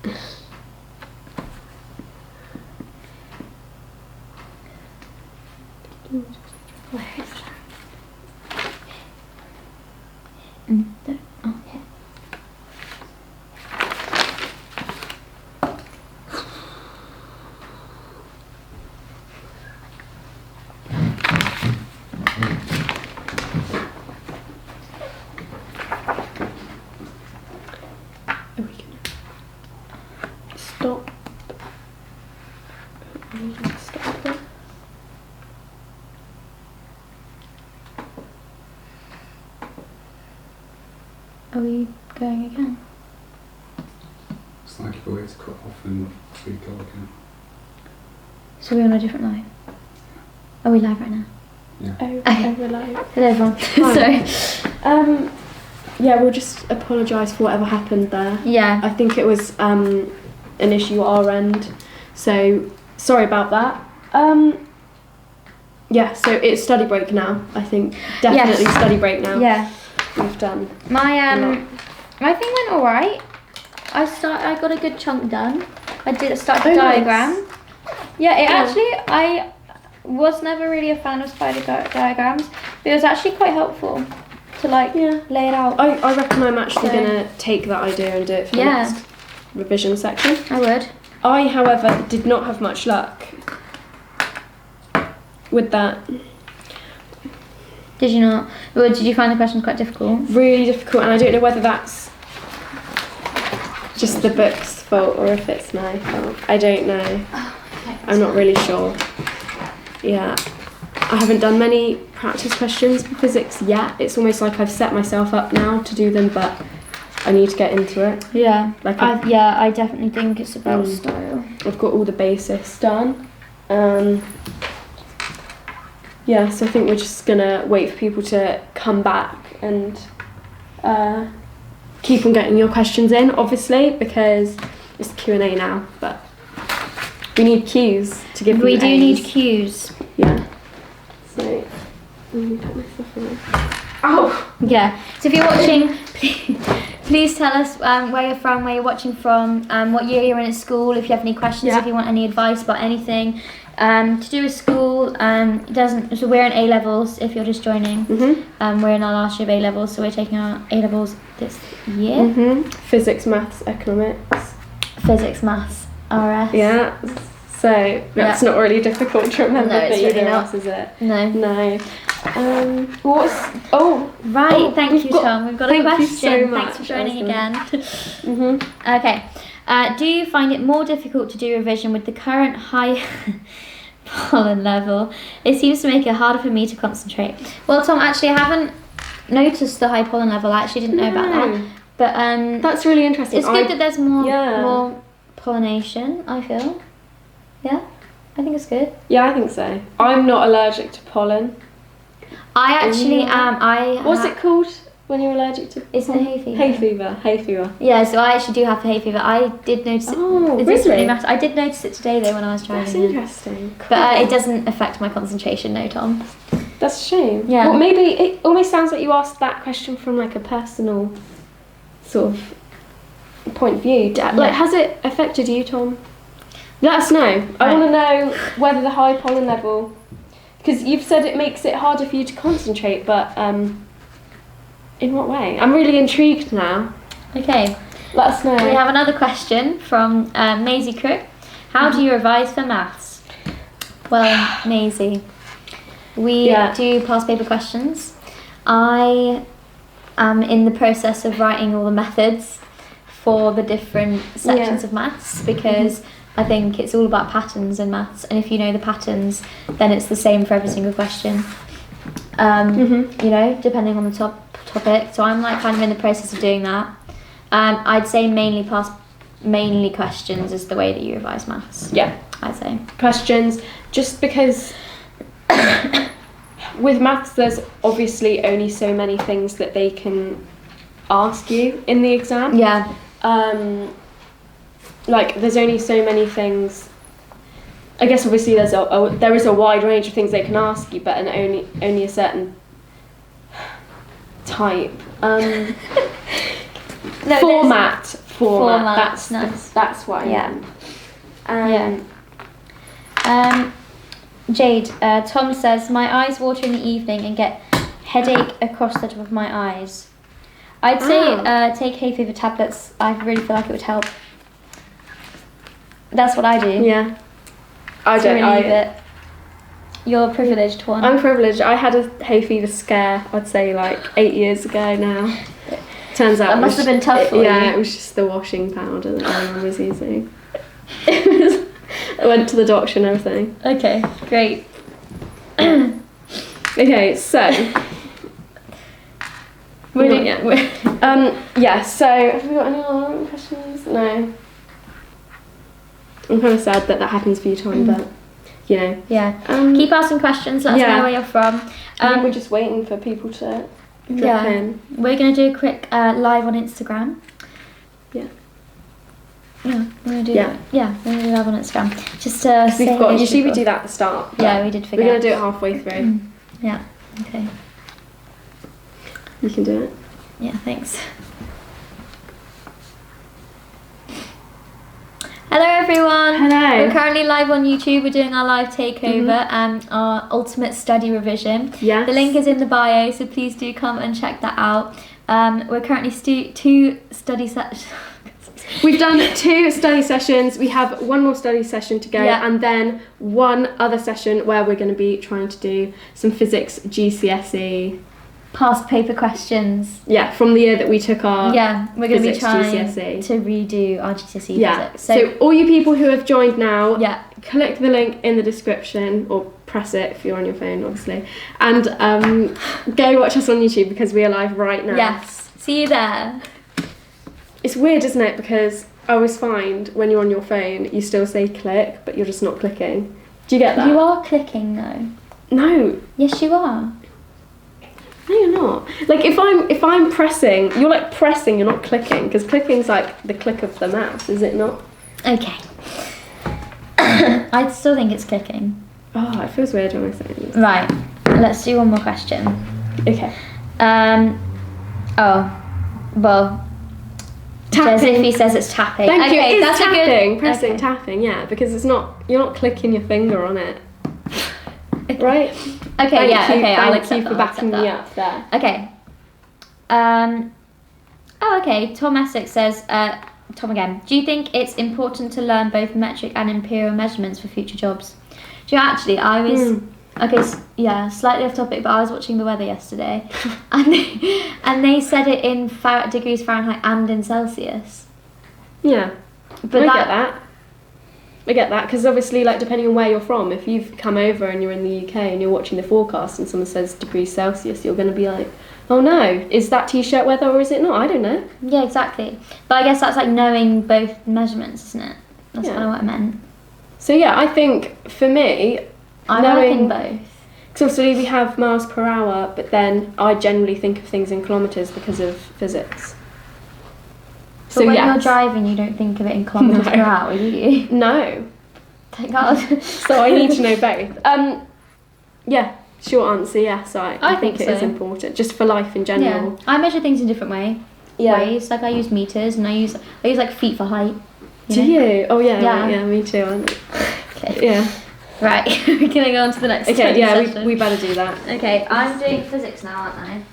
Okay. Are we gonna stop? Are we gonna stop it? Are we going again? It's like you've always cut off and we go again. So we're on a different line. Are we live right now? Yeah. Oh, we're live. Hello everyone. Sorry. Yeah, we'll just apologise for whatever happened there. Yeah. I think it was an issue our end, so sorry about that. Yeah, so it's study break now. I think definitely Yes. study break now. Yeah. We've done. My my thing went alright. I got a good chunk done. I started the diagram. Nice. Yeah, I was never really a fan of spider diagrams, but it was actually quite helpful to lay it out. I reckon I'm actually gonna take that idea and do it for the next revision section. I would. I, however, did not have much luck with that. Did you not? Or did you find the questions quite difficult? Really difficult, and I don't know whether that's just the book's fault or if it's my fault. I don't know. I'm not really sure. Yeah. I haven't done many practice questions for physics yet. It's almost like I've set myself up now to do them, but I need to get into it. Yeah. I definitely think it's about style. I've got all the basics done. Yeah, so I think we're just gonna wait for people to come back and keep on getting your questions in, obviously, because it's Q&A now, but we need cues to give them We do A's. need cues. Yeah. So, let me put my stuff away. Oh! Yeah. So if you're watching, please tell us where you're from, where you're watching from, what year you're in at school, if you have any questions, if you want any advice about anything. To do with school, so we're in A Levels if you're just joining. We're in our last year of A Levels, so we're taking our A Levels this year. Physics, maths, economics. Physics, maths, RS. Yeah. So that's not really difficult to remember. No, it's for really either not. of us, is it? No. No. Thank you, Tom. We've got a thank question. you so much. Thanks for joining again. Okay. Do you find it more difficult to do revision with the current high pollen level? It seems to make it harder for me to concentrate. Well, Tom, actually, I haven't noticed the high pollen level. I actually didn't know about that. But that's really interesting. It's good that there's more pollination, I feel. Yeah, I think it's good. Yeah, I think so. I'm not allergic to pollen. I actually am. What's it called when you're allergic to It's the pollen? hay fever. Hay fever. Yeah, so I actually do have the hay fever. I did notice it. Oh, It doesn't really? matter. I did notice it today though when I was trying. That's it. interesting. But it doesn't affect my concentration, no, Tom. That's a shame. Yeah. Well, maybe it almost sounds like you asked that question from like a personal sort of point of view. Like, has it affected you, Tom? Let us know. I want to know whether the high pollen level, because you've said it makes it harder for you to concentrate, but in what way? I'm really intrigued now. Okay. Let us know. We have another question from Maisie Crook. How do you revise for maths? Well, Maisie, we do past paper questions. I am in the process of writing all the methods for the different sections of maths, because I think it's all about patterns in maths, and if you know the patterns, then it's the same for every single question. You know, depending on the topic. So I'm like kind of in the process of doing that. I'd say mainly questions is the way that you revise maths. Yeah, I'd say questions, just because with maths there's obviously only so many things that they can ask you in the exam. Yeah. Like there's only so many things. I guess obviously there is a wide range of things they can ask you, but only a certain type. No, Format. That's nice. That's what I meant. Jade, Tom says, my eyes water in the evening and get headache across the top of my eyes. I'd say take hay fever tablets. I really feel like it would help. That's what I do. Yeah. I don't relieve it. You're a privileged one. I'm privileged. I had a hay fever scare, I'd say like 8 years ago now. Turns out that must have been tough for you. Yeah, it was just the washing powder that everyone was using. I went to the doctor and everything. Okay, great. Okay, so so have we got any other questions? No. I'm kind of sad that happens for you, Tom, but you know. Yeah. Keep asking questions. Let us know where you're from. We're just waiting for people to drop in. We're going to do a quick live on Instagram. Yeah. Yeah, we're going to do that. Yeah, we're going to do live on Instagram. Just to say usually we do that at the start. Yeah, we did forget. We're going to do it halfway through. Yeah, okay. You can do it. Yeah, thanks. Hello everyone. Hello. We're currently live on YouTube. We're doing our live takeover and our ultimate study revision. Yes. The link is in the bio, so please do come and check that out. We're currently two study sessions. We've done 2 study sessions. We have one more study session to go, and then one other session where we're going to be trying to do some physics GCSE. Past paper questions. Yeah, from the year that we took our we're going to be trying GCSE. to redo our GCSE physics. So all you people who have joined now, click the link in the description or press it if you're on your phone, obviously, and go watch us on YouTube because we are live right now. Yes, see you there. It's weird, isn't it? Because I always find when you're on your phone, you still say click, but you're just not clicking. Do you get that? You are clicking though. No. Yes, you are. No, you're not. Like if I'm pressing, you're like pressing, you're not clicking, because clicking's like the click of the mouse, is it not? Okay. I still think it's clicking. Oh, it feels weird when I say this. Right. Let's do one more question. Okay. Well. Tapping. He says it's tapping. Thank you. It's that's tapping. A good... Pressing, tapping. Yeah, because it's not. You're not clicking your finger on it. Right. Okay. I'll accept Thank you for that. backing me up there. Okay. Okay. Tom Essex says, Tom again. Do you think it's important to learn both metric and imperial measurements for future jobs? Do you actually? I was. Okay, slightly off topic, but I was watching the weather yesterday, and they said it in degrees Fahrenheit and in Celsius. Yeah, but I get that, because obviously, like, depending on where you're from, if you've come over and you're in the UK and you're watching the forecast and someone says degrees Celsius, you're going to be like, oh no, is that t-shirt weather or is it not? I don't know. Yeah, exactly. But I guess that's like knowing both measurements, isn't it? That's kind of what I meant. So yeah, I think for me, I reckon both. Because obviously we have miles per hour, but then I generally think of things in kilometres because of physics. But when you're driving, you don't think of it in kilometres per hour, do you? No. Thank God. So I need to know both. Yeah, short answer, yes. I think it is important, just for life in general. Yeah. I measure things in different ways. Like I use meters and I use like feet for height. Do you? Oh yeah, me too. Okay. Yeah. Right, we're gonna go on to the next. Okay, yeah, we better do that. Okay, I'm doing physics now, aren't I?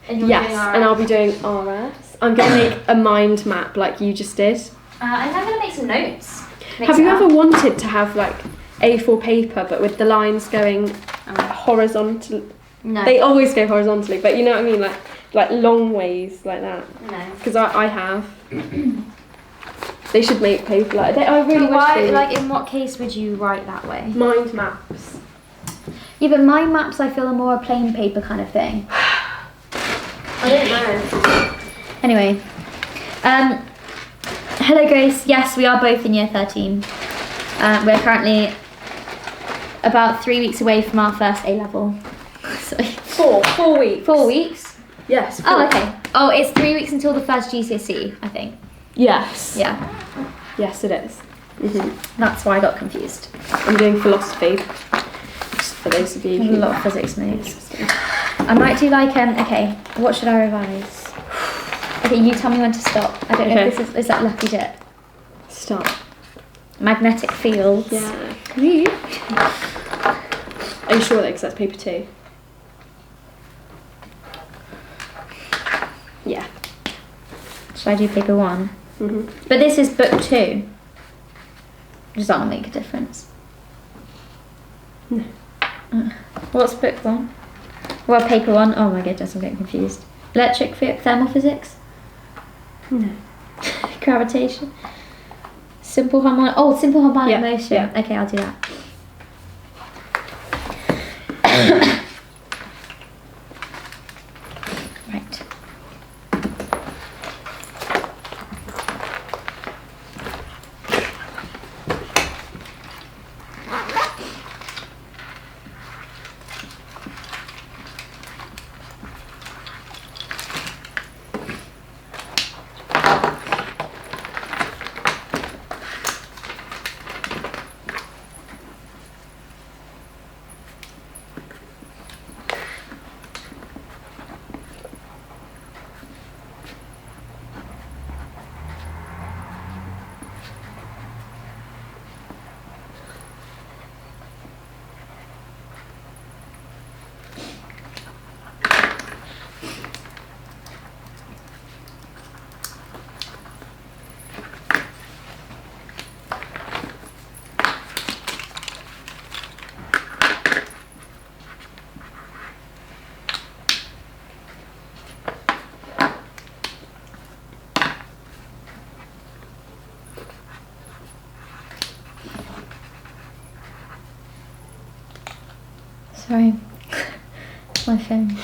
And and I'll be doing RS. I'm gonna make a mind map like you just did. And I'm gonna make some notes. Have you ever wanted to have like A4 paper but with the lines going horizontal? No. They always go horizontally, but you know what I mean, like long ways like that. No. Because I have. They should make paper like that. I really wish they... Like, in what case would you write that way? Mind maps. Yeah, but mind maps I feel are more a plain paper kind of thing. I don't know. Anyway. Hello Grace. Yes, we are both in year 13. We're currently about 3 weeks away from our first A level. So 4 weeks. 4 weeks? Yes. 4. Oh, okay. Oh, it's 3 weeks until the first GCSE, I think. Yes. Yeah. Yes, it is. That's why I got confused. I'm doing philosophy. Just for those of you who... A lot of physics notes. I might do like, okay, what should I revise? Okay, you tell me when to stop. I don't know Okay. if this is that lucky dip. Stop. Magnetic fields. Yeah. Woo. Are you sure that because that's paper 2? Yeah. Should I do paper 1? Mhm. But this is book 2. Does that not make a difference? No. What's book 1? Well, paper 1. Oh my goodness, I'm getting confused. Electric thermal physics? No. Gravitation? Simple harmonic. Oh, simple harmonic Yeah, motion. yeah. Okay, I'll do that. Right. Sorry. It's my phone.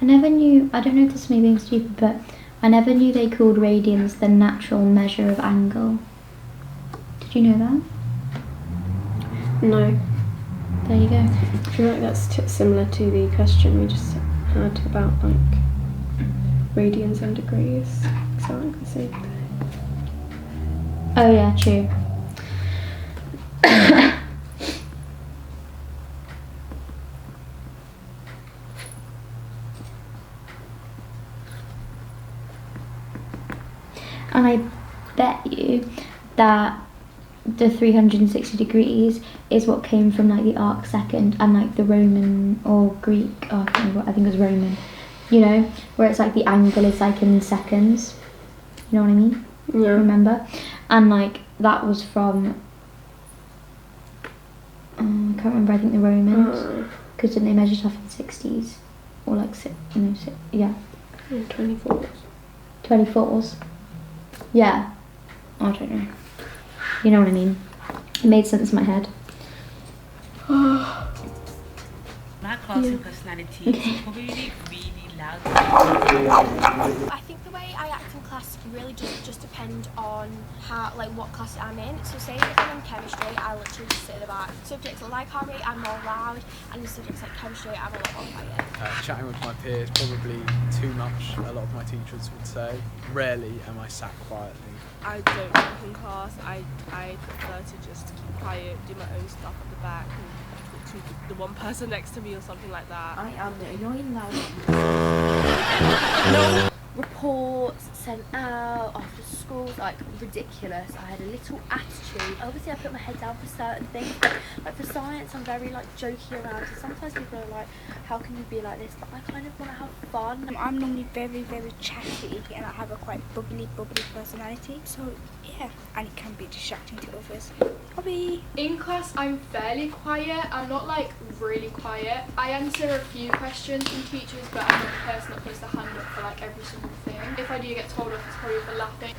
I never knew, I don't know if this is me being stupid, but I never knew they called radians the natural measure of angle. Did you know that? No. There you go. I feel like that's similar to the question we just had about like radians and degrees. So like the same thing. Oh yeah, true. And I bet you that the 360 degrees is what came from like the arc second and like the Roman or Greek, oh, I can't remember, I think it was Roman, you know, where it's like the angle is like in seconds, you know what I mean? Yeah. Remember? And like that was from, I can't remember, I think the Romans, because didn't they measure stuff in 60s? Or like, yeah. 24s. 24s. Yeah. I don't know. You know what I mean? It made sense in my head. My class and personality is probably really loud. I think the way I act in class really just depend on how, like, what class I'm in. So say if I'm in chemistry, I literally just sit at the back. Subjects like RE, I'm more loud, and in subjects like chemistry, I'm a lot more quiet. Chatting with my peers, probably too much, a lot of my teachers would say. Rarely am I sat quietly. I don't talk in class. I prefer to just keep quiet, do my own stuff at the back, and talk to the one person next to me or something like that. I am the annoying loud No. reports sent out after school's like ridiculous. I had a little attitude. Obviously I put my head down for certain things, but like for science I'm very like jokey around, so sometimes people are like, how can you be like this? But I kind of want to have fun. I'm normally very chatty and I have a quite bubbly personality, so yeah, and it can be distracting to others. Hobby. In class I'm fairly quiet. I'm not like really quiet. I answer a few questions from teachers, but I'm not the person that puts their hand up for like every single thing. If I do get told off, it's probably for laughing.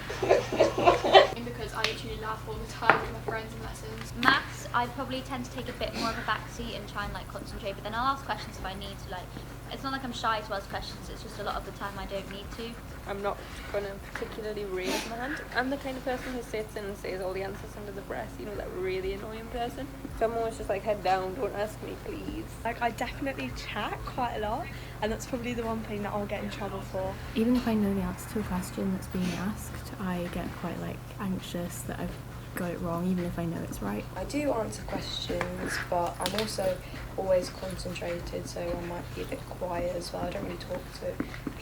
Because I literally laugh all the time with my friends in lessons. Maths, I probably tend to take a bit more of a backseat and try and like concentrate, but then I'll ask questions if I need to. Like, it's not like I'm shy to ask questions, it's just a lot of the time I don't need to. I'm not going to particularly raise my hand. I'm the kind of person who sits and says all the answers under the breath, you know, that really annoying person. So I'm always just like, head down, don't ask me, please. Like, I definitely chat quite a lot, and that's probably the one thing that I'll get in trouble for. Even if I know the answer to a question that's being asked, I get quite like anxious that I've got it wrong, even if I know it's right. I do answer questions, but I'm also always concentrated, so I might be a bit quiet as well. I don't really talk to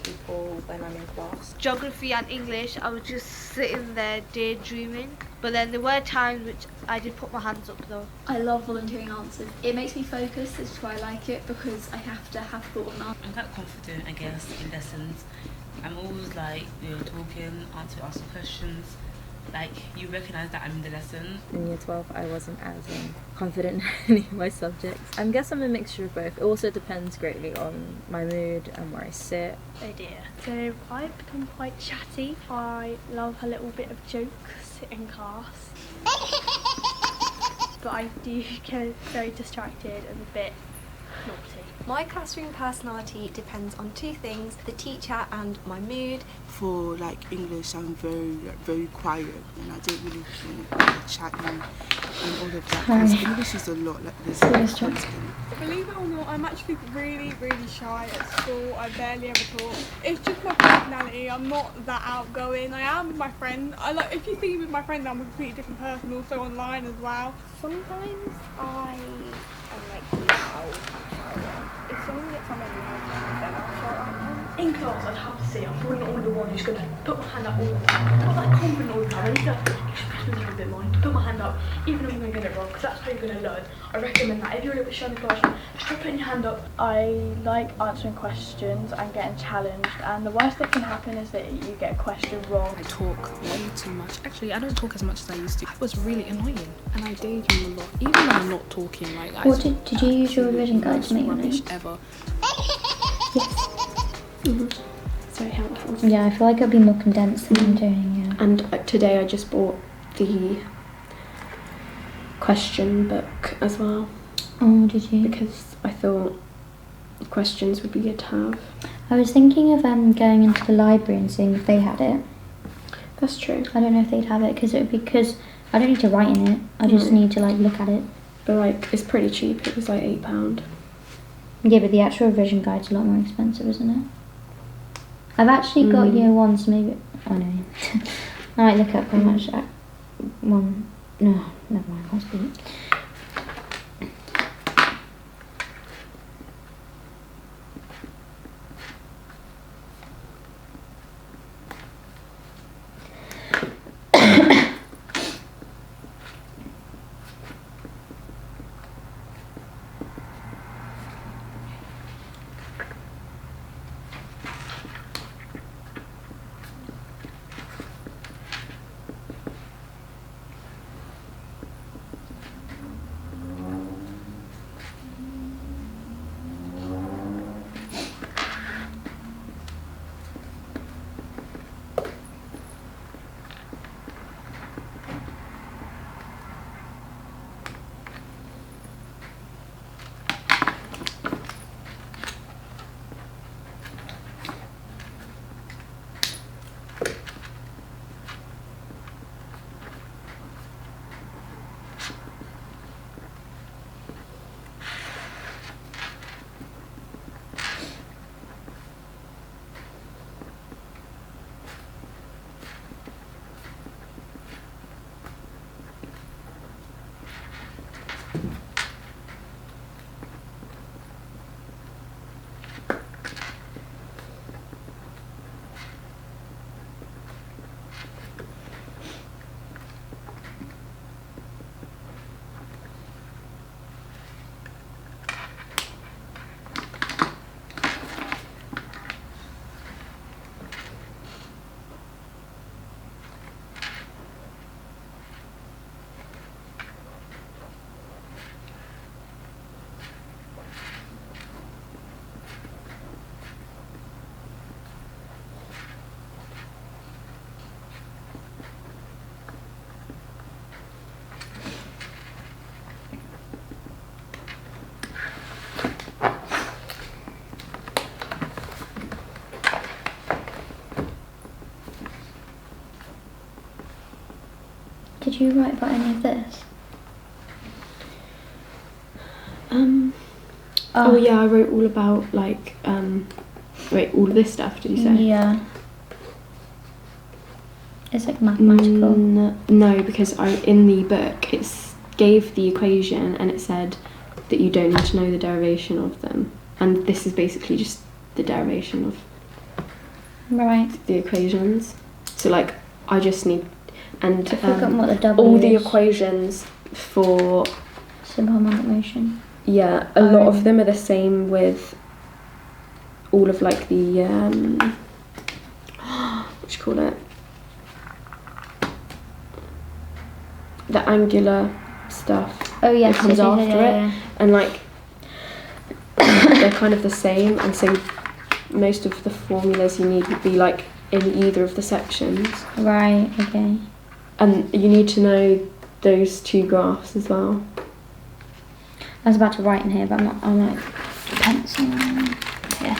people when I'm in class. Geography and English, I was just sitting there daydreaming, but then there were times which I did put my hands up though. I love volunteering answers. It makes me focus, which is why I like it, because I have to have thought of an answer. I'm quite confident, I guess, in lessons. I'm always like, talking, asking questions. Like, you recognise that I'm in the lesson. In year 12 I wasn't as confident in any of my subjects. I guess I'm a mixture of both. It also depends greatly on my mood and where I sit. Oh dear. So I've become quite chatty. I love a little bit of jokes in class. But I do get very distracted and a bit naughty. My classroom personality depends on two things, the teacher and my mood. For like English, I'm very quiet, and I don't really chat and all of that, because English is a lot, like there's content. Believe it or not, I'm actually really shy at school. I barely ever talk. It's just my personality. I'm not that outgoing. I am with my friends. If you see me with my friends, I'm a completely different person, also online as well. Sometimes I am like loud. If someone gets on my nerves, then I'll shout at them. In class, I'd have to say I'm probably not always the one who's going to put my hand up all the time. I'm not like confident all the time. I need to express myself a bit more. I need to put my hand up, even if I'm going to get it wrong, because that's how you're going to learn. I recommend that. If you're a little bit shy in the classroom, just try putting your hand up. I like answering questions and getting challenged, and the worst that can happen is that you get a question wrong. I talk way too much. Actually, I don't talk as much as I used to. It was really annoying, and I daydream a lot, even when I'm not talking. Like, Did you use your revision guide to make your notes? Ever. Yes. It's very helpful. Yeah, I feel like it'll be more condensed than I'm doing, yeah. And today I just bought the question book as well. Oh, did you? Because I thought questions would be good to have. I was thinking of going into the library and seeing if they had it. That's true. I don't know if they'd have it, because I don't need to write in it. I just need to like look at it. But like, it's pretty cheap. It was like £8. Yeah, but the actual revision guide's a lot more expensive, isn't it? I've actually got year one, so maybe... Oh no. I might look up how much... No, never mind, I can't speak. you write about any of this? Oh yeah, I wrote all about like wait, all of this stuff, did you say? Yeah. It's like mathematical. No, because in the book it gave the equation and it said that you don't need to know the derivation of them, and this is basically just the derivation of the equations. So like I just need and I've forgotten what the W all the is. equations for simple harmonic motion. Yeah, a lot of them are the same with all of like the what do you call it? The angular stuff. Oh yes, that comes yes, after yeah. it, and like they're kind of the same, and so most of the formulas you need would be like in either of the sections. Right. Okay. And you need to know those two graphs as well. I was about to write in here, but I'm like pencil. Yeah.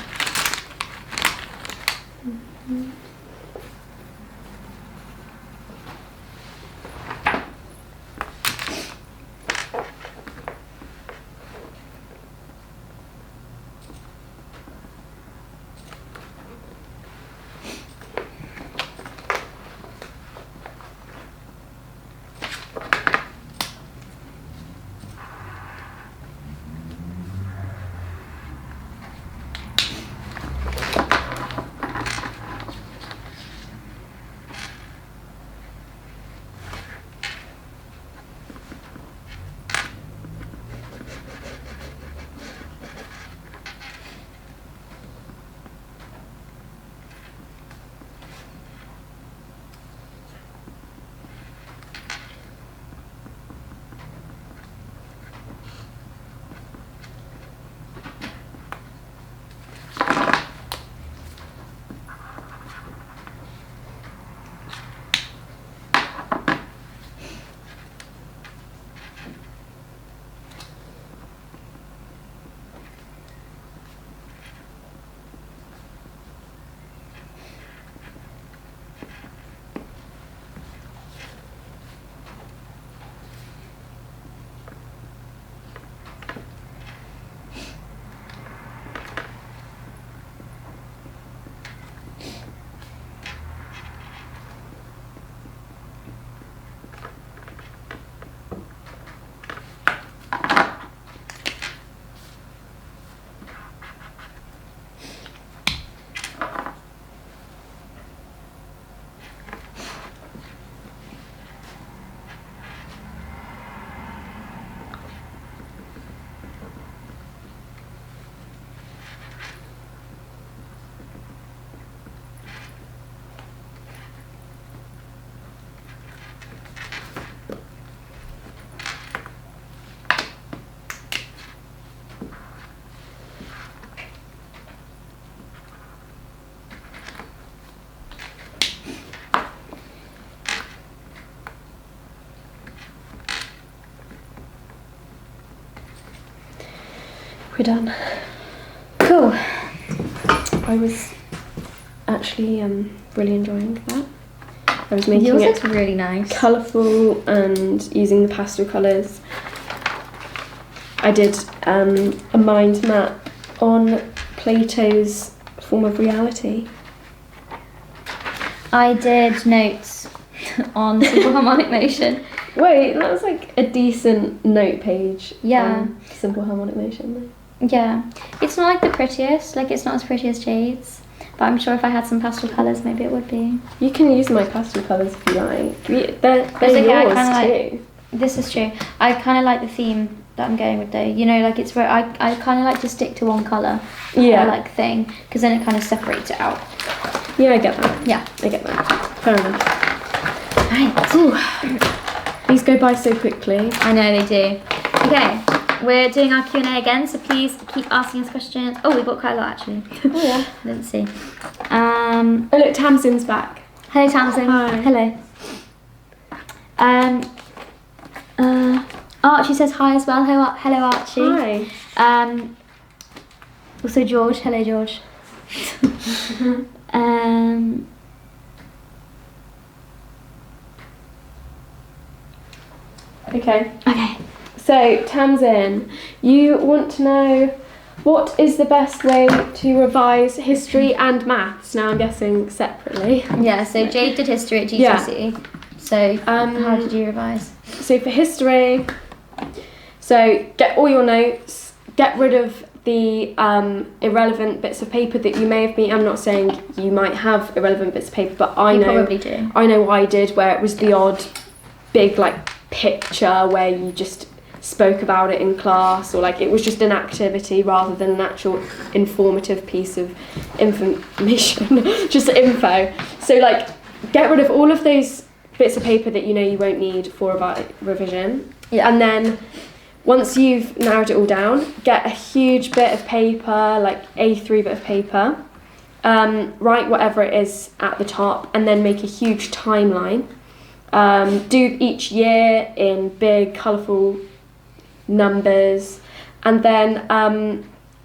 We're done. Cool. I was actually really enjoying that. I was making Yours it looks really nice. colourful and using the pastel colours. I did a mind map on Plato's form of reality. I did notes on simple harmonic motion. Wait, that was like a decent note page. Yeah. on simple harmonic motion. Yeah. It's not like the prettiest, like it's not as pretty as Jade's, but I'm sure if I had some pastel colours maybe it would be. You can use my pastel colours if you like. They're It's okay, I yours kinda too. This is true. I kind of like the theme that I'm going with though. You know, like it's very, I kind of like to stick to one colour. Yeah. Like thing, because then it kind of separates it out. Yeah, I get that. Yeah. I get that. Fair enough. Right. Ooh. These go by so quickly. I know they do. Okay, we're doing our Q&A again, so please keep asking us questions. Oh, we've got quite a lot actually. Oh yeah. Let's see. Oh look, Tamsin's back. Hello Tamsin. Hi. Hello. Archie says hi as well. Hello Archie. Hi. Also George. Hello George. Okay. So, Tamsin, you want to know what is the best way to revise history and maths? Now I'm guessing separately. Yeah, so Jade did history at GCSE. So how did you revise? So for history, so get all your notes, get rid of the irrelevant bits of paper that you may have been. I'm not saying you might have irrelevant bits of paper, but I know probably do. I know I did, where it was the odd big like picture where you just spoke about it in class, or like it was just an activity rather than an actual informative piece of information, just info. So like get rid of all of those bits of paper that you know you won't need for revision. Yeah. And then once you've narrowed it all down, get a huge bit of paper, like A3 bit of paper, write whatever it is at the top, and then make a huge timeline. Do each year in big colourful numbers, and then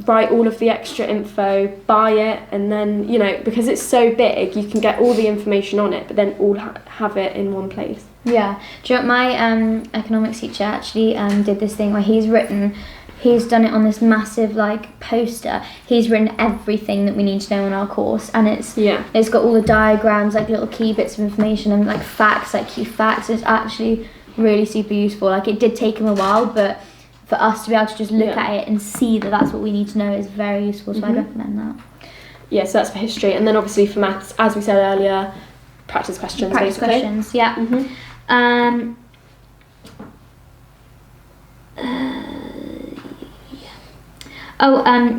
write all of the extra info, buy it, and then, you know, because it's so big, you can get all the information on it, but then all have it in one place. Yeah. Do you know what, my economics teacher actually did this thing where he's done it on this massive like poster. He's written everything that we need to know in our course, and it's got all the diagrams, like little key bits of information, and like facts, like key facts. It's actually really super useful. Like it did take him a while, but for us to be able to just look at it and see that that's what we need to know is very useful, so I'd recommend that. Yeah, so that's for history, and then obviously for maths, as we said earlier, practice questions. Questions, yeah.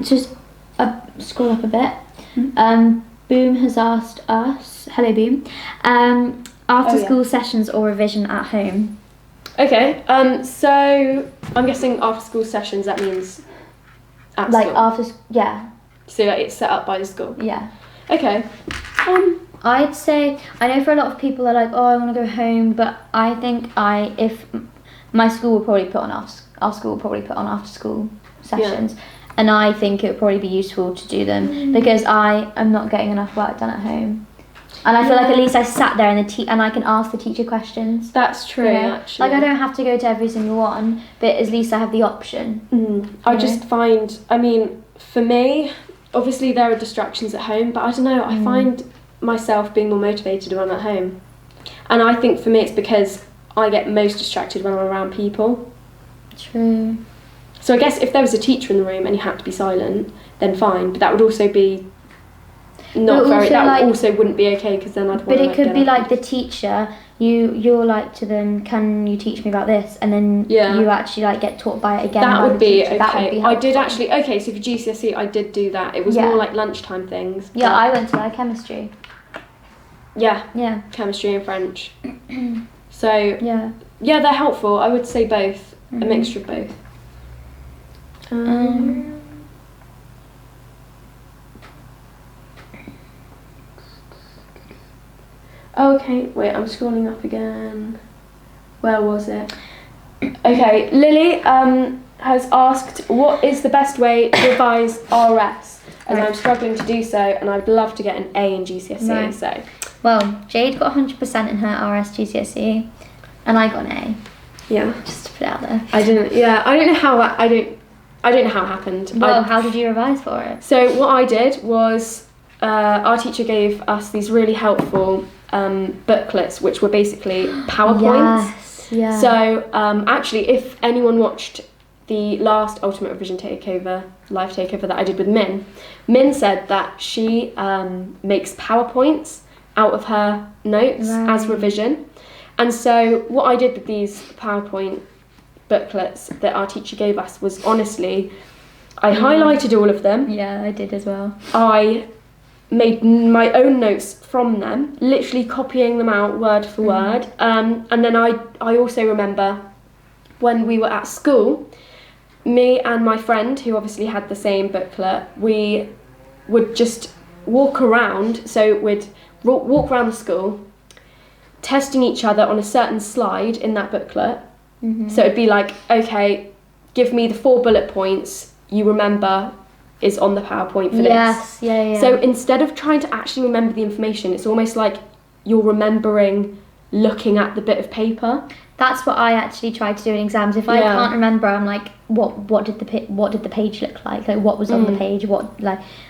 Just scroll up a bit. Boom has asked us, hello Boom, after school sessions or revision at home. Okay, so I'm guessing after school sessions, that means at like school. So it's set up by the school. Yeah. Okay. I'd say, I know for a lot of people are like, oh, I want to go home, but I think if my school will probably put on our school will probably put on after school sessions, and I think it would probably be useful to do them because I am not getting enough work done at home. And I feel like at least I sat there and I can ask the teacher questions. That's true, actually. Like I don't have to go to every single one, but at least I have the option. I just find, I mean, for me, obviously there are distractions at home, but I don't know, I find myself being more motivated when I'm at home. And I think for me it's because I get most distracted when I'm around people. True. So I guess if there was a teacher in the room and you had to be silent, then fine, but that would also be also wouldn't be okay, because then I'd want to. But it could be like the teacher, you're like to them, can you teach me about this? And then you actually like get taught by it again. That would be okay. That would be I did actually, so for GCSE I did do that. It was more like lunchtime things. Yeah, I went to chemistry. Yeah, chemistry and French. So yeah, they're helpful. I would say both, a mixture of both. Okay, wait, I'm scrolling up again. Where was it? Okay, Lily has asked, what is the best way to revise RS? As I'm struggling to do so, and I'd love to get an A in GCSE. So, well, Jade got 100% in her RS GCSE, and I got an A. Yeah, just to put it out there. I don't know how it happened. Well, how did you revise for it? So what I did was, our teacher gave us these really helpful booklets, which were basically PowerPoints. Yes, yeah. So actually, if anyone watched the last Ultimate Revision live takeover that I did with Min said that she makes PowerPoints out of her notes as revision. And so what I did with these PowerPoint booklets that our teacher gave us was, honestly, I highlighted all of them. Yeah, I did as well. I made my own notes from them, literally copying them out word for word. And then I also remember when we were at school, me and my friend, who obviously had the same booklet, we would just walk around. So we'd walk around the school, testing each other on a certain slide in that booklet. So it'd be like, okay, give me the 4 bullet points you remember is on the PowerPoint for this. Yes, yeah. So instead of trying to actually remember the information, it's almost like you're remembering looking at the bit of paper. That's what I actually try to do in exams. If I can't remember, I'm like, what did the page look like? Like, what was on the page?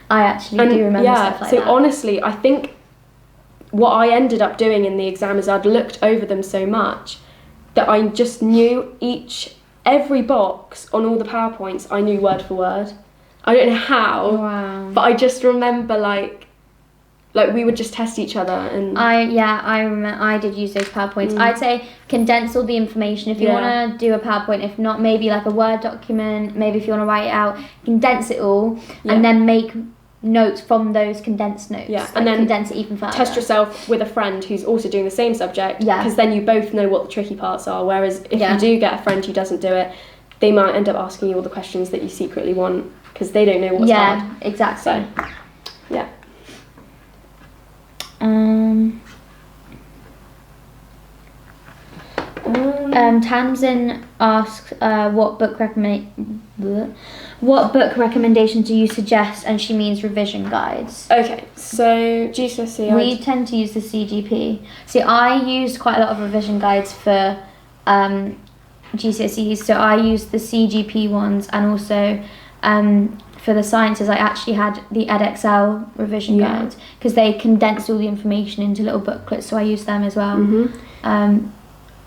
I actually do remember stuff like that. So honestly, I think what I ended up doing in the exam is I'd looked over them so much that I just knew every box on all the PowerPoints. I knew word for word. I don't know how, but I just remember like we would just test each other. And I remember I did use those PowerPoints. I'd say condense all the information if you want to do a PowerPoint. If not, maybe like a Word document. Maybe if you want to write it out, condense it all and then make notes from those condensed notes. Yeah, and then condense it even further. Test yourself with a friend who's also doing the same subject. Yeah, because then you both know what the tricky parts are. Whereas if you do get a friend who doesn't do it, they might end up asking you all the questions that you secretly want because they don't know what's hard. Yeah, exactly. So, yeah. Tamsin asks, what book recommendations do you suggest? And she means revision guides. Okay, so GCSE. We tend to use the CGP. See, I used quite a lot of revision guides for GCSEs. So I used the CGP ones, and also for the sciences, I actually had the EdXL revision guides because they condensed all the information into little booklets. So I used them as well.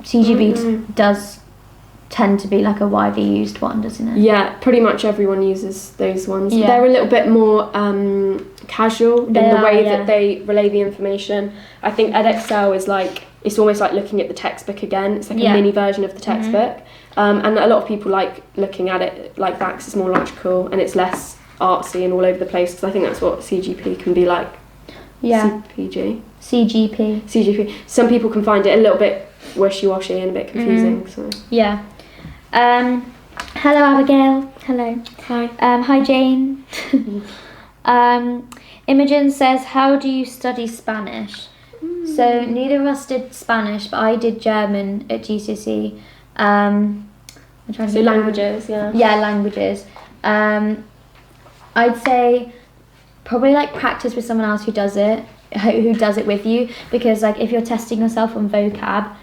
CGP does tend to be like a widely used one, doesn't it? Yeah, pretty much everyone uses those ones. Yeah. They're a little bit more casual in the way that they relay the information. I think EdXL is like, it's almost like looking at the textbook again. It's like a mini version of the textbook. And a lot of people like looking at it like that because it's more logical and it's less artsy and all over the place, because I think that's what CGP can be like. Yeah. CGP. Some people can find it a little bit wishy-washy and a bit confusing. So yeah. Hello Abigail. Hello. Hi. Hi Jane. Imogen says, how do you study Spanish? So neither of us did Spanish, but I did German at GCSE. I'm trying to languages, Yeah, languages. I'd say probably like practice with someone else who does it with you, because like if you're testing yourself on vocab.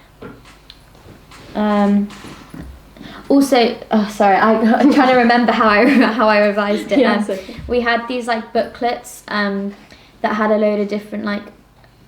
Also, I'm trying to remember how I revised it. We had these like booklets that had a load of different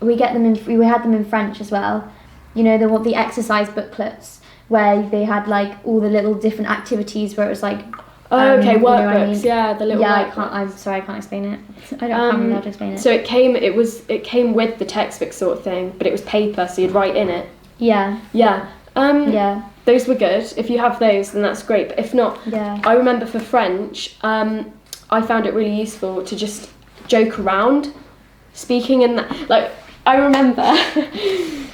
we had them in French as well. You know, the exercise booklets where they had like all the little different activities where it was like workbooks. You know what I mean? Yeah, the little. Yeah, I'm sorry, I can't explain it. I can't remember how to explain it. So it came with the textbook sort of thing, but it was paper, so you'd write in it. Yeah. Yeah. Those were good. If you have those, then that's great. But if not, I remember for French, I found it really useful to just joke around, speaking in that. Like I remember,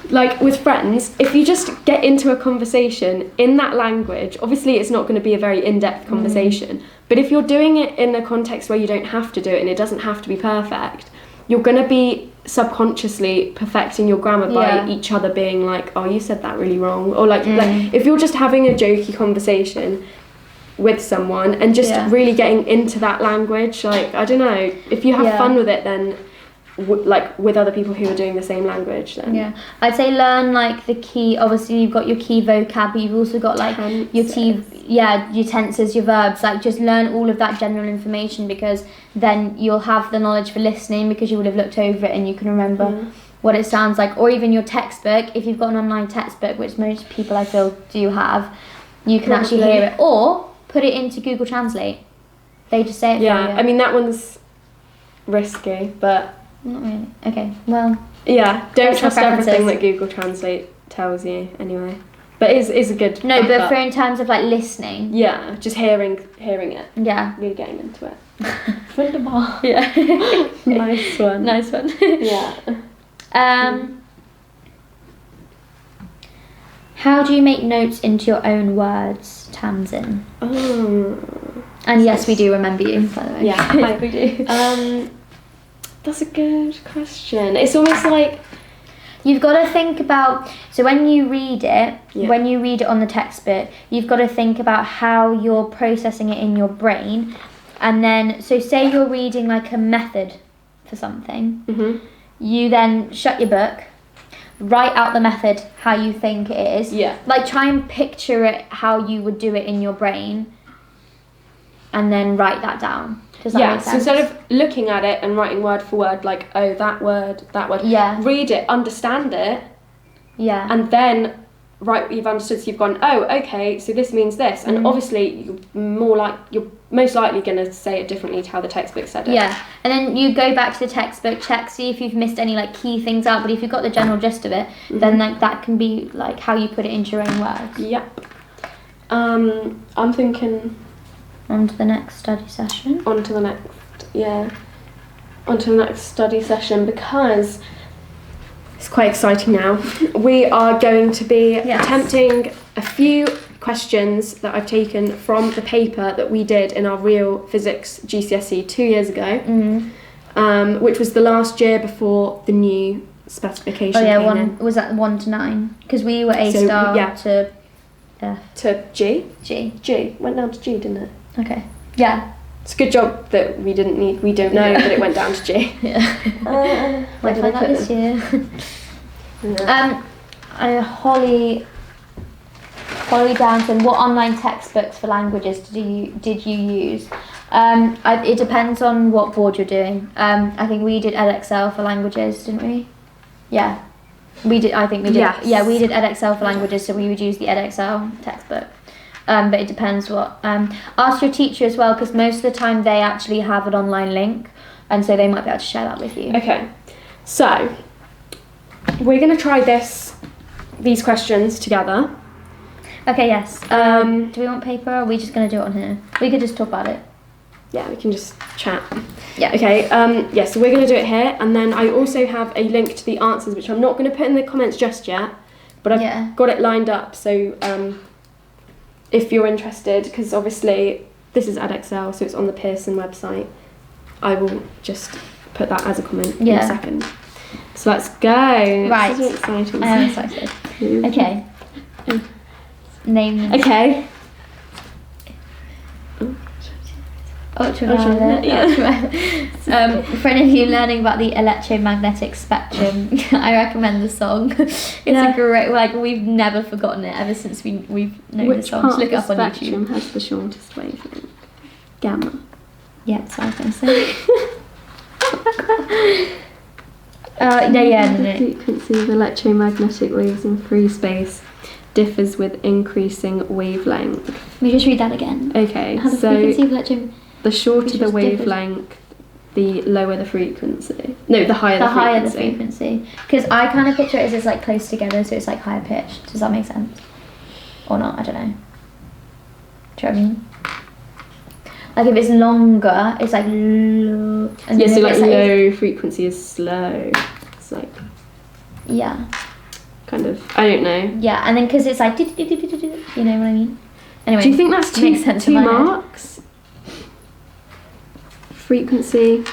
like with friends, if you just get into a conversation in that language, obviously it's not going to be a very in-depth conversation. But if you're doing it in a context where you don't have to do it and it doesn't have to be perfect, you're going to be subconsciously perfecting your grammar by each other being like, oh, you said that really wrong. Or like if you're just having a jokey conversation with someone and just really getting into that language, like, I don't know, if you have fun with it, then like with other people who are doing the same language, then I'd say learn like the key. Obviously you've got your key vocab, but you've also got like your tenses, your verbs. Like just learn all of that general information, because then you'll have the knowledge for listening, because you would have looked over it and you can remember what it sounds like. Or even your textbook, if you've got an online textbook, which most people I feel do have, you can actually hear it, or put it into Google Translate. They just say it for you. I mean that one's risky, but not really. Okay, well. Yeah, don't trust everything that Google Translate tells you anyway. But it is a good No, backup. but for in terms of like listening. Yeah, just hearing it. Yeah. Really getting into it. Wunderbar. Yeah. Nice one. Nice one. Yeah. How do you make notes into your own words, Tamsin? And yes, we do remember you, by the way. Yeah, we do. That's a good question. It's almost like you've got to think about, so when you read it on the textbook, you've got to think about how you're processing it in your brain. And then, so say you're reading like a method for something, you then shut your book, write out the method how you think it is. Yeah. Like try and picture it how you would do it in your brain, and then write that down. Does that make sense? So instead of looking at it and writing word for word, like, oh, that word, Yeah. read it, understand it, yeah, and then write what you've understood. So you've gone, oh, okay, so this means this, and obviously you're most likely going to say it differently to how the textbook said it. Yeah, and then you go back to the textbook, check, see if you've missed any like key things out. But if you've got the general gist of it, then like that can be like how you put it into your own words. Yep. I'm thinking. On to the next study session. On to the next study session, because it's quite exciting now. We are going to be attempting a few questions that I've taken from the paper that we did in our real physics GCSE 2 years ago, which was the last year before the new specification came in. Was that 1 to 9? Because we were A star to F. To G? G. Went down to G, didn't it? Okay. Yeah. It's a good job that we don't know that it went down to G. Yeah. Might find out this year. Holly Downton, what online textbooks for languages did you use? It depends on what board you're doing. I think we did edXL for languages, didn't we? Yeah. We did. I think we did. Yes. Yeah, we did edXL for languages, so we would use the edXL textbook. But it depends what. Ask your teacher as well, because most of the time they actually have an online link, and so they might be able to share that with you. Okay, so we're going to try these questions together. Okay, yes. Do we want paper, or are we just going to do it on here? We could just talk about it. Yeah, we can just chat. Yeah. Okay, so we're going to do it here, and then I also have a link to the answers, which I'm not going to put in the comments just yet, but I've got it lined up, so if you're interested, because obviously this is edXL, so it's on the Pearson website, I will just put that as a comment in a second. So let's go. Right. This is exciting. I am excited. Okay. Name. Okay. Ultraviolet. For any of you learning about the electromagnetic spectrum, I recommend the song. It's a great, we've never forgotten it ever since we've known the song. Just look it up on YouTube. Which part of the spectrum has the shortest wavelength? Gamma. Yeah, that's what I was going to say. The frequency of electromagnetic waves in free space differs with increasing wavelength. Let me just read that again. Okay, how the so frequency of electro the shorter the wavelength, the lower the frequency. No, the higher the frequency. The higher the frequency. Because I kind of picture it as it's like close together, so it's like higher pitched. Does that make sense? Or not? I don't know. Do you know what I mean? Like if it's longer, it's like low. And yeah, so like low frequency is slow. It's like. Yeah. Kind of. I don't know. Yeah, and then because it's like, you know what I mean? Anyway. Do you think that's two marks? Frequency.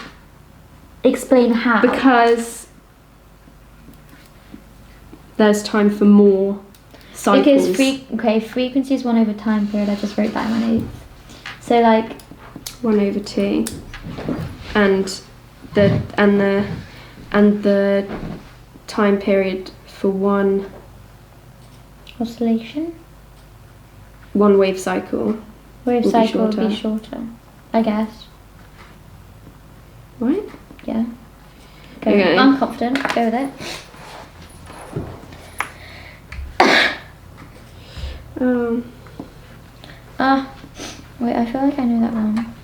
Explain how. Because there's time for more cycles. Because frequency is 1 over time period. I just wrote that in my notes. So like 1 over 2, and the time period for one oscillation. One wave cycle. Wave cycle would be shorter, I guess. Right? Yeah. Okay. I'm confident. Go with it. Wait, I feel like I know that wrong.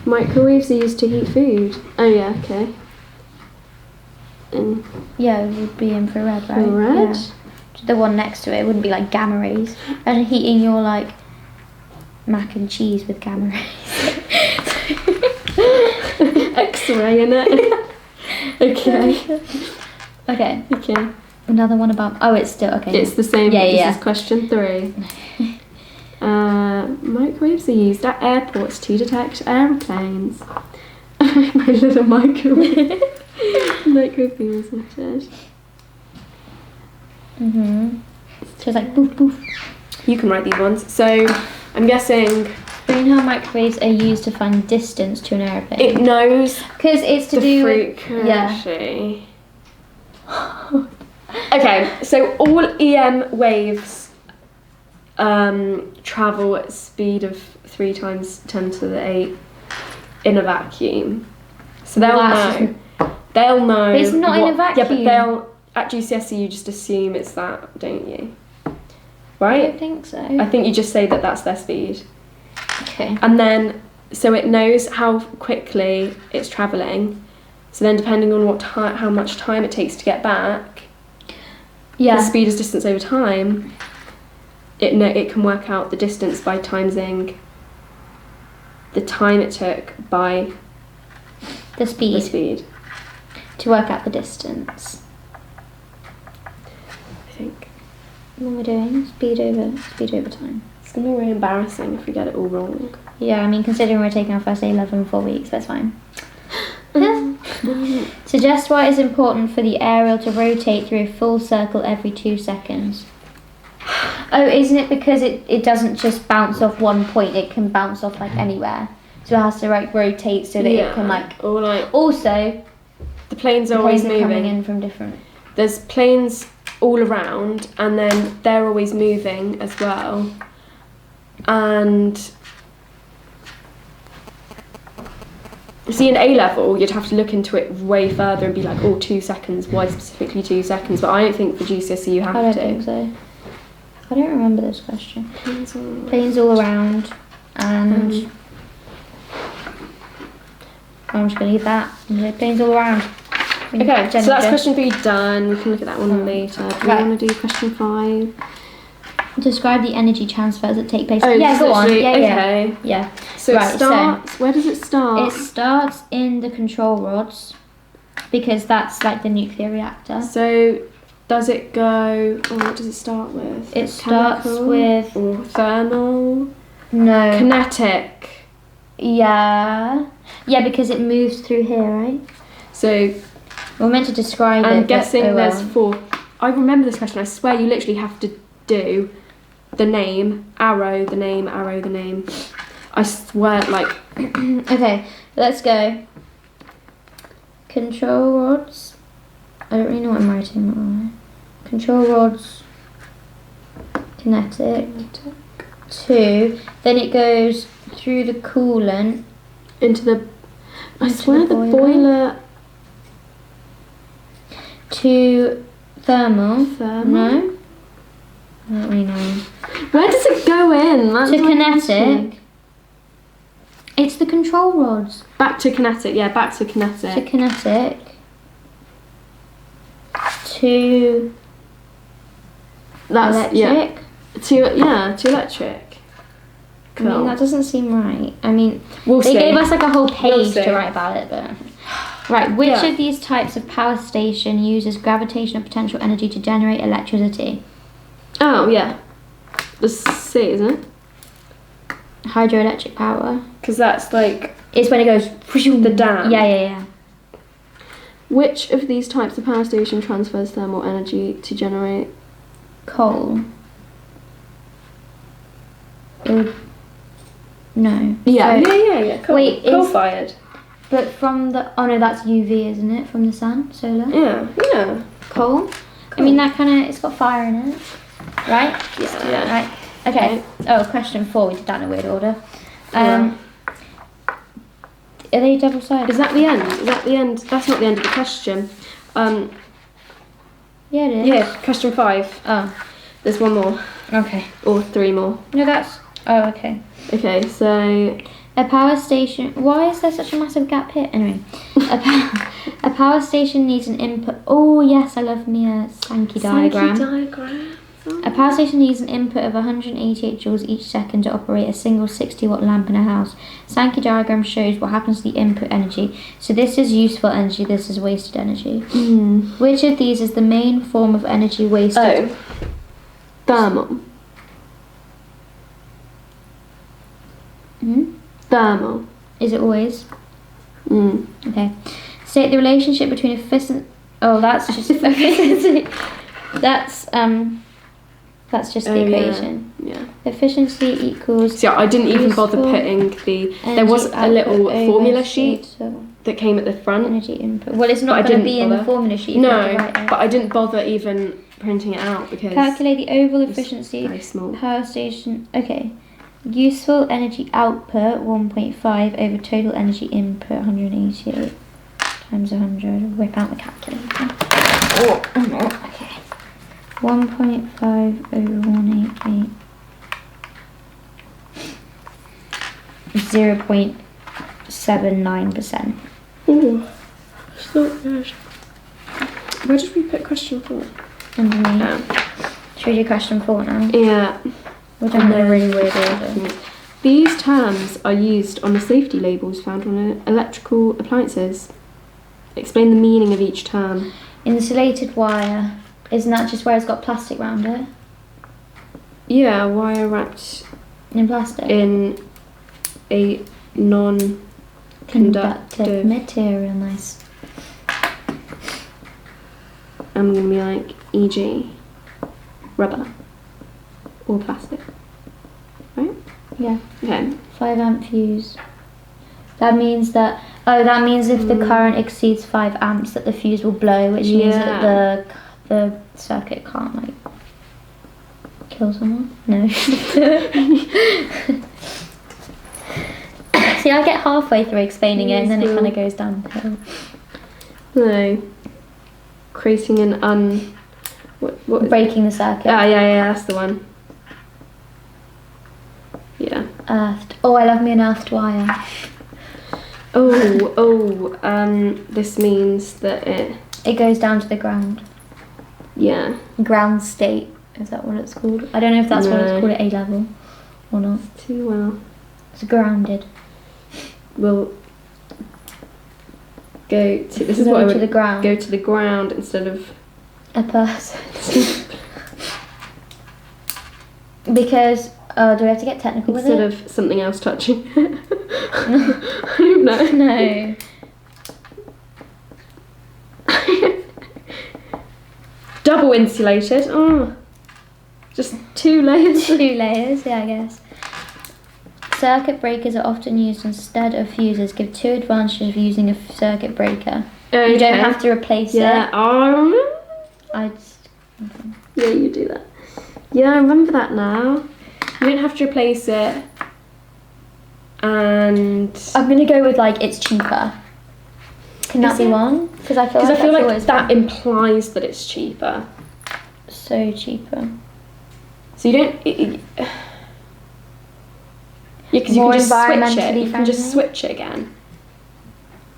Microwaves are used to heat food. Oh yeah, okay. Yeah, it would be infrared, right? Infrared? Yeah. The one next to it wouldn't be like gamma rays. Imagine heating your like mac and cheese with gamma rays. X-ray in it. Okay. Okay. Another one about. Oh, it's still okay. It's the same. Yeah. This is question 3. Microwaves are used at airports to detect aeroplanes. My little microwave. Microwave was emitted. So it's like poof poof. You can write these ones. So I'm guessing. Explain how microwaves are used to find distance to an aeroplane. It knows because it's to do frequency. with Okay, so all EM waves travel at speed of 3 times 10 to the 8 in a vacuum. So they'll know. They'll know. But it's not in a vacuum. Yeah, but they'll at GCSE you just assume it's that, don't you? Right? I don't think so. I think you just say that that's their speed. Okay. And then so it knows how quickly it's travelling. So then depending on how much time it takes to get back, the speed is distance over time, it can work out the distance by timesing the time it took by the speed to work out the distance. I think. What we're doing, speed over time. It's going to be really embarrassing if we get it all wrong. Yeah, I mean, considering we're taking our first A level in 4 weeks, that's fine. Suggest why it's important for the aerial to rotate through a full circle every 2 seconds. Oh, isn't it because it doesn't just bounce off one point, it can bounce off like anywhere. So it has to like rotate so that it can like... Or like... Also, the planes are always moving. Coming in from different... There's planes all around and then they're always moving as well. And... See, in A level, you'd have to look into it way further and be like, oh, 2 seconds, why specifically 2 seconds? But I don't think for GCSE you have to. I don't think so. I don't remember this question. Planes all around, and I'm just going to leave that. Planes all around. Okay, so that's question 3 done. We can look at that one later. Do you want to do question 5? Describe the energy transfers that take place. Oh, yeah, go on. Yeah. So it starts. Where does it start? It starts in the control rods because that's like the nuclear reactor. So does it go? Or what does it start with? It starts with or thermal. No. Kinetic. Yeah. Yeah, because it moves through here, right? So we're meant to describe it. I'm guessing there's 4. I remember this question. I swear you literally have to do the name, arrow, the name, arrow, the name. I swear, like... Okay, let's go. Control rods. I don't really know what I'm writing. Control rods. Kinetic. 2. Then it goes through the coolant. Into the... I swear the boiler... To thermal. No? I don't really know. Where does it go in? That's to kinetic. It's the control rods. Back to kinetic, yeah, back to kinetic. To kinetic. To that's electric. Yeah. To electric. Cool. I mean, that doesn't seem right. I mean, we'll they see. gave us like a whole page to write about it, but... Right, which of these types of power station uses gravitational potential energy to generate electricity? Oh, yeah. The C, isn't it? Hydroelectric power. Because that's like... It's when it goes... The dam. Yeah. Which of these types of power station transfers thermal energy to generate... Coal. No. Yeah. So, Yeah. Coal-fired. But from the... Oh no, that's UV, isn't it? From the sun? Solar? Yeah. Coal? I mean, that kind of... It's got fire in it. Right? Yeah. Right. Okay. Oh, question 4. We did that in a weird order. Are they double-sided? Is that the end? Is that the end? That's not the end of the question. Yeah, it is. Yeah, question 5. Oh. There's one more. Okay. Or 3 more. No, that's... Oh, okay. Okay, so... A power station... Why is there such a massive gap here? Anyway. A power station needs an input... Oh, yes, I love me a Sankey diagram. A power station needs an input of 188 joules each second to operate a single 60-watt lamp in a house. Sankey diagram shows what happens to the input energy. So this is useful energy, this is wasted energy. Which of these is the main form of energy wasted? Thermal. Thermal. Is it always? Okay. State the relationship between efficiency... Oh, that's just efficiency. That's just the equation. Yeah. Efficiency equals... So yeah, I didn't even bother putting the... There was a little formula sheet that came at the front. Energy input. Well, it's But not I going to didn't be in the bother. formula sheet. You have to No, write it. but I didn't bother even printing it out because Calculate the overall efficiency very small. power station. Okay. Useful energy output 1.5 over total energy input 188 times 100. Whip out the calculator. Oh, no. Okay. 1.5 over 188. 0.79%. Ooh, it's not good. Where did we put question 4? Underneath. Should we do question 4 now? Yeah. We're done in a really weird order. These terms are used on the safety labels found on electrical appliances. Explain the meaning of each term. Insulated wire. Isn't that just where it's got plastic around it? Yeah, wire wrapped in plastic. In a non-conductive material. Nice. I'm going to be like, e.g., rubber or plastic, right? Yeah. Okay. 5 amp fuse. That means that. Oh, that means if the current exceeds 5 amps, that the fuse will blow, which means that the circuit can't like kill someone. No. See, I get halfway through explaining it, and then it kind of goes downhill. No. Creating an what breaking the circuit. Ah, yeah, that's the one. Yeah. Earthed. Oh, I love me an earthed wire. This means that it goes down to the ground. Yeah. Ground state, is that what it's called? I don't know if that's what it's called at A level or not. Too well. It's grounded. We'll go to this is what I would go to the ground instead of a person. Because do we have to get technical with it? Instead of something else touching it. I don't know. No. Double insulated. Oh. Just 2 layers. 2 layers, yeah, I guess. Circuit breakers are often used instead of fuses. Give 2 advantages of using a circuit breaker. Okay. You don't have to replace it. Yeah, I remember. Yeah, you do that. Yeah, I remember that now. You don't have to replace it. And I'm gonna go with like it's cheaper. Can that be one? Because I feel like that implies that it's cheaper. So cheaper. So you don't. Yeah, because you can just switch it. You can just switch it again.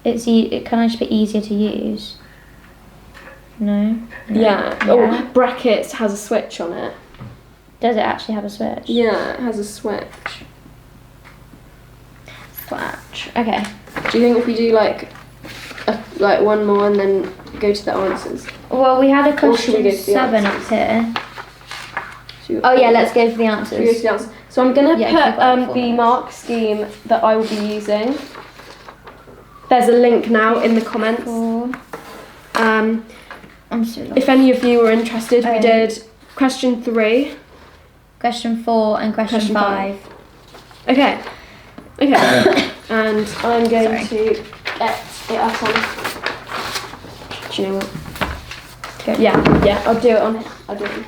It can actually be easier to use. No. Yeah. Oh, brackets has a switch on it. Does it actually have a switch? Yeah, it has a switch. Okay. Do you think if we do like one more and then go to the answers? Well, we had a question should we go to the 7 up here. Oh yeah, let's go for the answers. Should we go to the answers? So I'm gonna put the mark scheme that I will be using. There's a link now in the comments. I'm so lost. If any of you are interested, we did question 3, question 4, and question 5. Okay. And I'm going to get it up on. Do you know what? Yeah, I'll do it on. I'll do it on.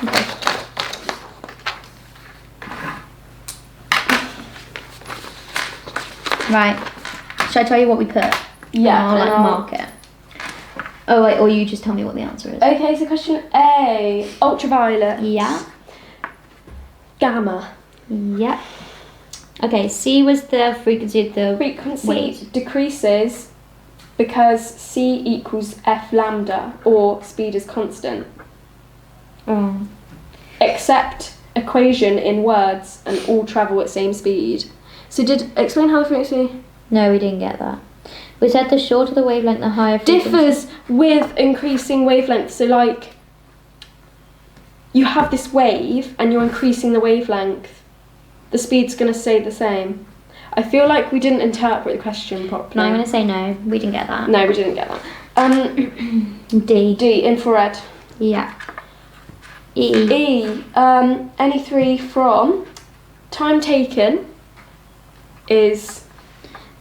Okay. Right. Should I tell you what we put? Yeah. I'll mark it. Oh wait, or you just tell me what the answer is. Okay, so question A, ultraviolet. Yeah. Gamma. Yeah. Okay, C was the frequency of the wave. Decreases because C equals F lambda or speed is constant. Accept equation in words and all travel at same speed. So explain how the frequency... No, we didn't get that. We said the shorter the wavelength, the higher frequency. Differs with increasing wavelength. So like, you have this wave and you're increasing the wavelength. The speed's going to stay the same. I feel like we didn't interpret the question properly. No, I'm going to say no. We didn't get that. No, we didn't get that. D, infrared. Yeah. E. Any 3 from time taken is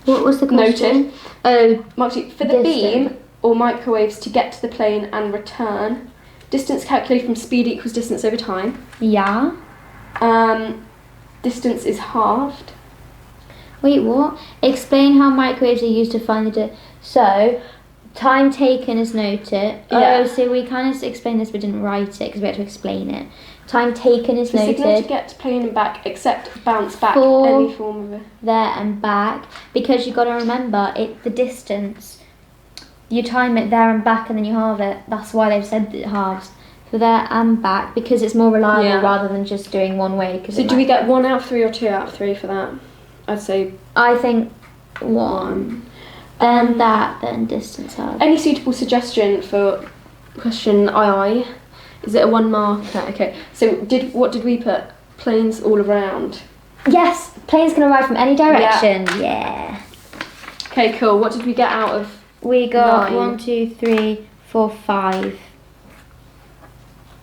What was the question? Noted. Marked for the Distance. beam or microwaves to get to the plane and return. Distance calculated from speed equals distance over time. Yeah. Distance is halved. Wait, what? Explain how microwaves are used to find the so, time taken is noted. Yeah. Oh, so we kind of explained this but didn't write it because we had to explain it. Time taken is The noted. signal to get to plane and back, except bounce back, For any form of it. There and back, because you've got to remember the distance. You time it there and back and then you halve it. That's why they've said that it halves. For there and back, because it's more reliable rather than just doing one way. So do we get 1 out of 3 or 2 out of 3 for that? I'd say... I think 1. Then that, then distance half. Any suitable suggestion for question II? Is it a 1 marker? Okay. So what did we put? Planes all around. Yes, planes can arrive from any direction. Yeah. Okay, cool. What did we get out of? We got 9? 1, 2, 3, 4, 5.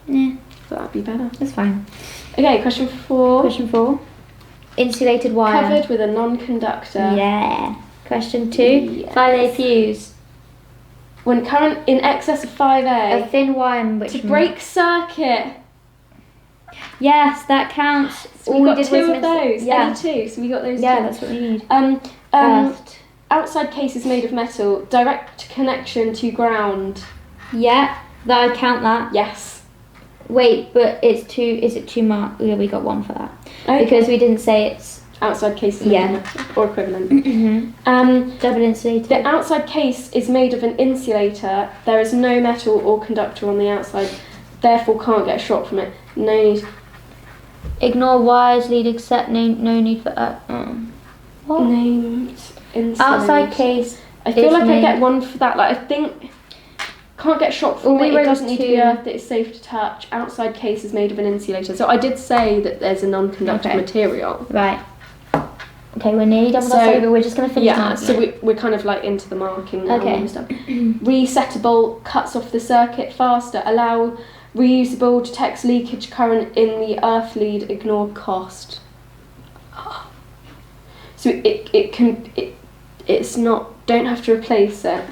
Yeah, that'd be better. That's fine. Okay, question 4. Question 4. Insulated wire. Covered with a non-conductor. Yeah. Question 2. Yes. 5A fuse. When current in excess of 5A. A thin wire which to break circuit. Yes, that counts. So we got 2 of those. Yeah. Any 2. So we got those 2. Yeah, that's what we need. First. Outside case is made of metal. Direct connection to ground. Yeah, that I'd count that. Yes. Wait, but it's 2. Is it 2 mark? Yeah, we got 1 for that. Okay. Because we didn't say it's outside case is made of metal or equivalent. Double insulated. The outside case is made of an insulator. There is no metal or conductor on the outside, therefore can't get a shock from it. No need. Ignore wires lead except no need for what? Named insulator. Outside case. I feel like I get 1 for that. Like I think can't get shock from it. It doesn't need to be earthed. It is safe to touch. Outside case is made of an insulator. So I did say that there's a non-conductive material. Right. Okay, we're nearly done with our but we're just going to finish marking. So we're kind of like into the marking now Okay. and stuff. Resettable cuts off the circuit faster. Allow reusable, detects leakage current in the earth lead. Ignore cost. So it's not. Don't have to replace it.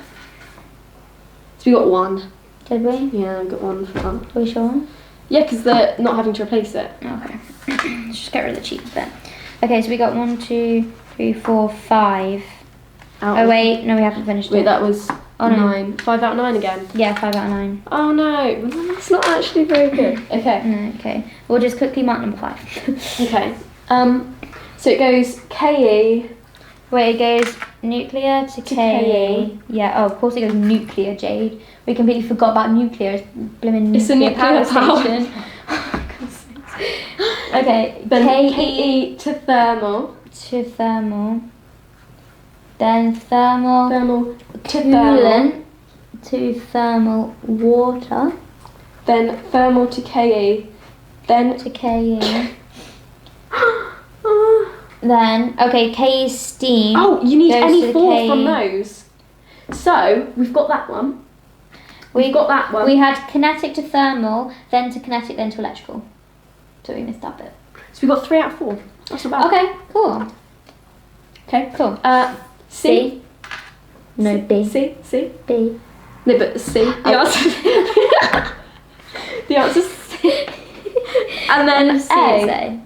So we got 1. Did we? Yeah, we got 1 for that. Are we sure? Yeah, because they're not having to replace it. Okay. Let's just get rid of the cheap bit. Okay, so we got 1, 2, 3, 4, 5. Oh wait, no, we haven't finished it. Wait, that was 9. 5 out of 9 again? Yeah, 5 out of 9. Oh no, that's not actually very good. Okay. Okay. We'll just quickly mark number 5. Okay. So it goes KE. Wait, it goes nuclear to KE. Yeah, oh, of course it goes nuclear, Jade. We completely forgot about nuclear. It's blooming nuclear power station. Okay, then KE to thermal. To thermal. Then thermal to coolant to thermal water. Then thermal to KE. Then to KE. Then, okay, K is steam. Oh, you need any to 4 KE. from those. So, we've got that one. We've got that one. We had kinetic to thermal, then to kinetic, then to electrical. So we missed that bit. So we got 3 out of 4. That's not bad. Okay, cool. Okay, cool. C. No, B. C. B. No, but C. The answer. The answer's C. And then C is A.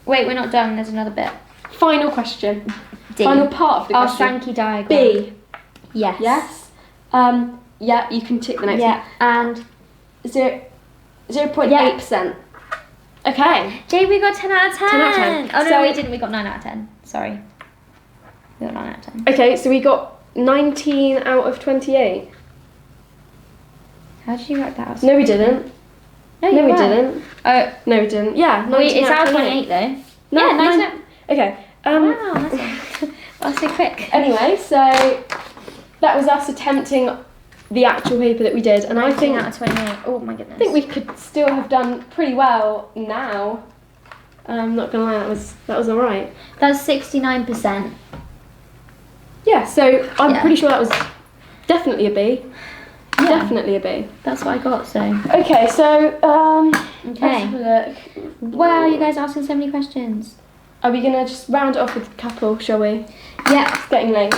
Wait, we're not done. There's another bit. Final question. D. Final part of the question. Our Sankey diagram. B. Yes. Yes. Yeah, you can tick the next one. And 0.8%. Okay. Jade, we got 10 out of 10. 10 out of 10. Oh, no, So- we didn't. We got 9 out of 10. Sorry. We got 9 out of 10. Okay, so we got 19 out of 28. How did you work that out? No, we didn't. No, we were. didn't. Oh. No, we didn't. Yeah, 19 It's out of 28 28 though. No, Yeah, 19 out. Okay. Wow, that's so quick. Anyway, so that was us attempting the actual paper that we did, and I think out of 28. Oh my goodness. I think we could still have done pretty well now. I'm not gonna lie, that was alright. That's 69%. Yeah, so I'm pretty sure that was definitely a B. Yeah. Definitely a B. That's what I got. So. Okay, so Okay. let's have a look. Wow, you guys are asking so many questions. Are we gonna just round it off with a couple, shall we? Yeah. It's getting late.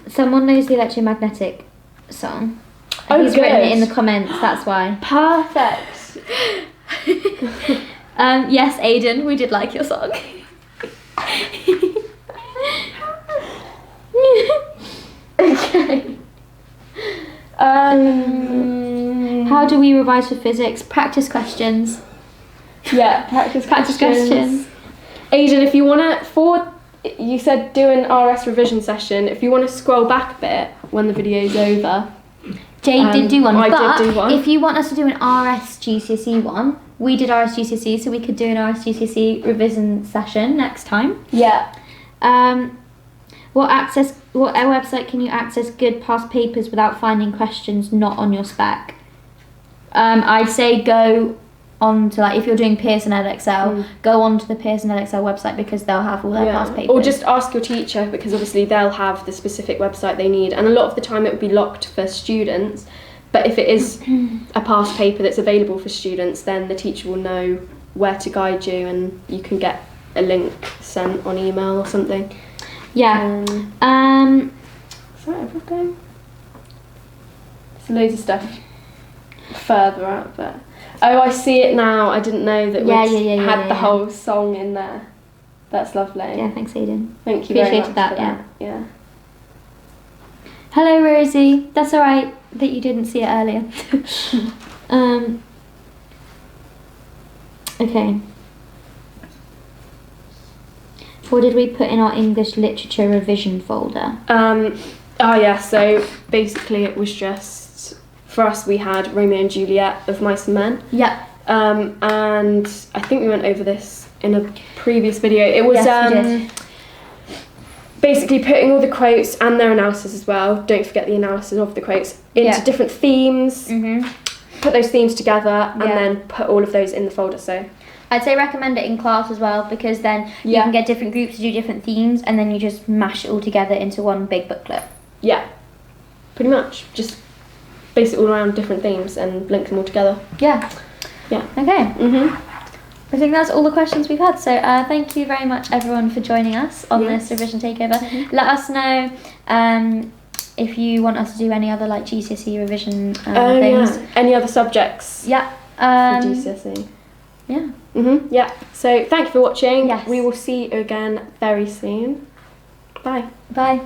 Someone knows the electromagnetic song. Oh, He's written it in good. the comments, that's why. Perfect. Yes, Aiden, we did like your song. Okay. How do we revise for physics? Practice questions. Yeah, practice questions. Aiden, if you want to, you said do an RS revision session. If you want to scroll back a bit when the video's over. Jade did do one, I but did do one. if you want us to do an RS GCSE one, we did RS GCSE, so we could do an RS GCSE revision session next time. Yeah. What website can you access good past papers without finding questions not on your spec? I'd say go on to, like, if you're doing Pearson Edexcel, go on to the Pearson Edexcel website because they'll have all their past papers. Or just ask your teacher, because obviously they'll have the specific website they need, and a lot of the time it would be locked for students, but if it is a past paper that's available for students, then the teacher will know where to guide you and you can get a link sent on email or something. Yeah. Is that everything? There's loads of stuff further up, but oh, I see it now. I didn't know that we had the whole song in there. That's lovely. Yeah, thanks, Aiden. Thank you very much Appreciated that, for that. Yeah. Hello, Rosie. That's alright that you didn't see it earlier. Okay. What did we put in our English literature revision folder? Oh yeah, so basically it was just, for us we had Romeo and Juliet of Mice and Men. Yeah. And I think we went over this in a previous video. It was Yes, we did. basically putting all the quotes and their analysis as well, don't forget the analysis of the quotes, into different themes, put those themes together and then put all of those in the folder. So I'd say recommend it in class as well, because then you can get different groups to do different themes and then you just mash it all together into one big booklet. Yeah, pretty much. Just base it all around different themes and link them all together. Yeah. Yeah. Okay. I think that's all the questions we've had. So thank you very much, everyone, for joining us on this revision takeover. Let us know if you want us to do any other like GCSE revision things. Yeah. Any other subjects? Yeah. For GCSE. Yeah. Yeah. So thank you for watching. Yes. We will see you again very soon. Bye. Bye.